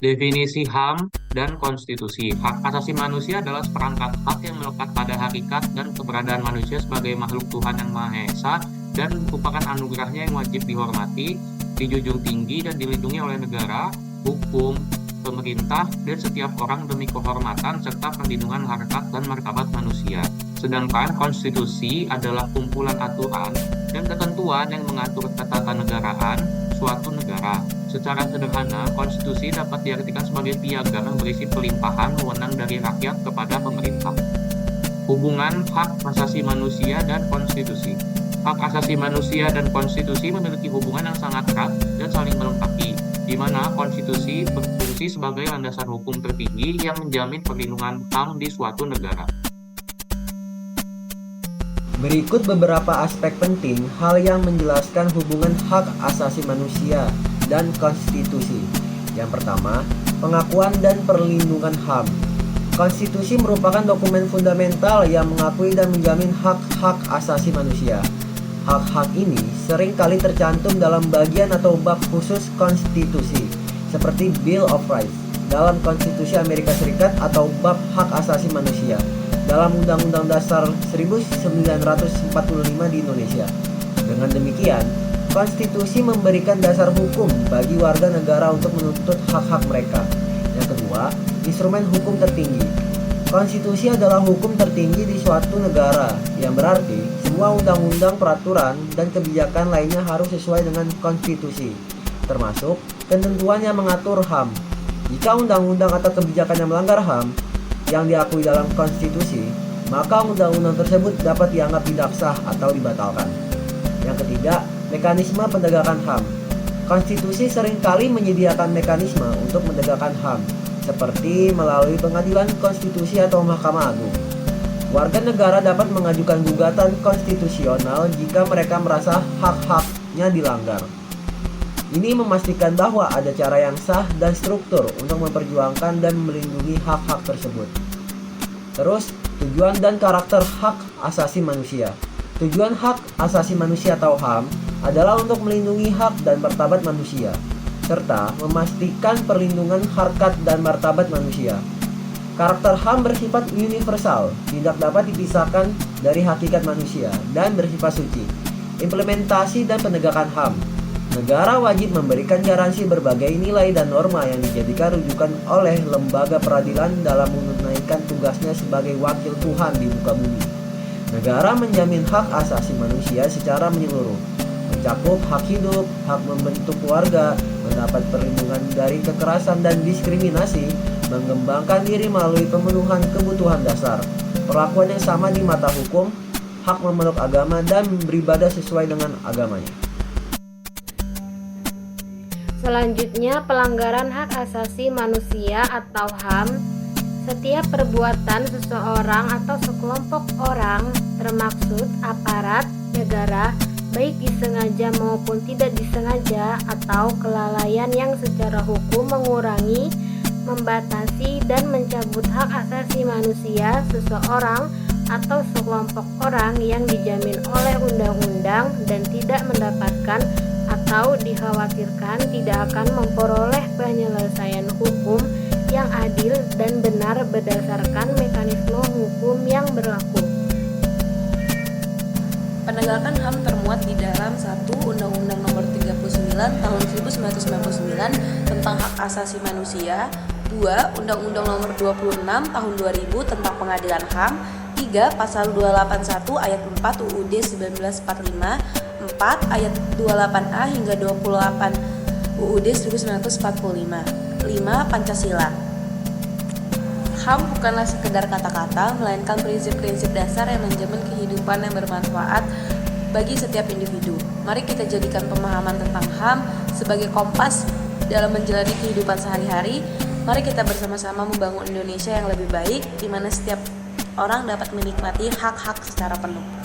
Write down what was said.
Definisi HAM dan konstitusi. Hak asasi manusia adalah seperangkat hak yang melekat pada hakikat dan keberadaan manusia sebagai makhluk Tuhan yang Maha Esa dan merupakan anugerahnya yang wajib dihormati, dijunjung tinggi dan dilindungi oleh negara, hukum, pemerintah, dan setiap orang demi kehormatan serta perlindungan harkat dan martabat manusia. Sedangkan konstitusi adalah kumpulan aturan dan ketentuan yang mengatur ketatanegaraan suatu negara. Secara sederhana, konstitusi dapat diartikan sebagai piagam yang berisi pelimpahan wewenang dari rakyat kepada pemerintah. Hubungan hak asasi manusia dan konstitusi. Hak asasi manusia dan konstitusi memiliki hubungan yang sangat erat dan saling melengkapi, di mana konstitusi berfungsi sebagai landasan hukum tertinggi yang menjamin perlindungan HAM di suatu negara. Berikut beberapa aspek penting hal yang menjelaskan hubungan hak asasi manusia dan konstitusi. Yang pertama, pengakuan dan perlindungan HAM. Konstitusi merupakan dokumen fundamental yang mengakui dan menjamin hak-hak asasi manusia. Hak-hak ini sering kali tercantum dalam bagian atau bab khusus konstitusi, seperti Bill of Rights dalam Konstitusi Amerika Serikat atau bab hak asasi manusia dalam Undang-Undang Dasar 1945 di Indonesia. Dengan demikian, konstitusi memberikan dasar hukum bagi warga negara untuk menuntut hak-hak mereka. Yang kedua, instrumen hukum tertinggi. Konstitusi adalah hukum tertinggi di suatu negara, yang berarti semua undang-undang, peraturan, dan kebijakan lainnya harus sesuai dengan konstitusi, termasuk ketentuan yang mengatur HAM. Jika undang-undang atau kebijakan yang melanggar HAM yang diakui dalam konstitusi, maka undang-undang tersebut dapat dianggap tidak sah atau dibatalkan. Yang ketiga, mekanisme penegakan HAM. Konstitusi seringkali menyediakan mekanisme untuk menegakkan HAM, seperti melalui pengadilan konstitusi atau Mahkamah Agung. Warga negara dapat mengajukan gugatan konstitusional jika mereka merasa hak-haknya dilanggar. Ini memastikan bahwa ada cara yang sah dan struktur untuk memperjuangkan dan melindungi hak-hak tersebut. Terus, tujuan dan karakter hak asasi manusia. Tujuan hak asasi manusia atau HAM adalah untuk melindungi hak dan martabat manusia, serta memastikan perlindungan harkat dan martabat manusia. Karakter HAM bersifat universal, tidak dapat dipisahkan dari hakikat manusia, dan bersifat suci. Implementasi dan penegakan HAM. Negara wajib memberikan garansi berbagai nilai dan norma yang dijadikan rujukan oleh lembaga peradilan dalam menunaikan tugasnya sebagai wakil Tuhan di muka bumi. Negara menjamin hak asasi manusia secara menyeluruh, mencakup hak hidup, hak membentuk keluarga, mendapat perlindungan dari kekerasan dan diskriminasi, mengembangkan diri melalui pemenuhan kebutuhan dasar, perlakuan yang sama di mata hukum, hak memeluk agama dan beribadah sesuai dengan agamanya. Selanjutnya, pelanggaran hak asasi manusia atau HAM. Setiap perbuatan seseorang atau sekelompok orang, termaksud aparat negara, baik disengaja maupun tidak disengaja, atau kelalaian yang secara hukum mengurangi, membatasi, dan mencabut hak asasi manusia seseorang atau sekelompok orang yang dijamin oleh undang-undang dan tidak mendapatkan atau dikhawatirkan tidak akan memperoleh penyelesaian hukum yang adil dan benar berdasarkan mekanisme hukum yang berlaku. Penegakan HAM termuat di dalam 1. Undang-Undang Nomor 39 Tahun 1999 tentang Hak Asasi Manusia, 2. Undang-Undang Nomor 26 Tahun 2000 tentang Pengadilan HAM, 3. Pasal 281 Ayat 4 UUD 1945, 4. Ayat 28A hingga 28 UUD 1945, 5. Pancasila. HAM bukanlah sekedar kata-kata, melainkan prinsip-prinsip dasar yang menjamin kehidupan yang bermanfaat bagi setiap individu. Mari kita jadikan pemahaman tentang HAM sebagai kompas dalam menjalani kehidupan sehari-hari. Mari kita bersama-sama membangun Indonesia yang lebih baik, di mana setiap orang dapat menikmati hak-hak secara penuh.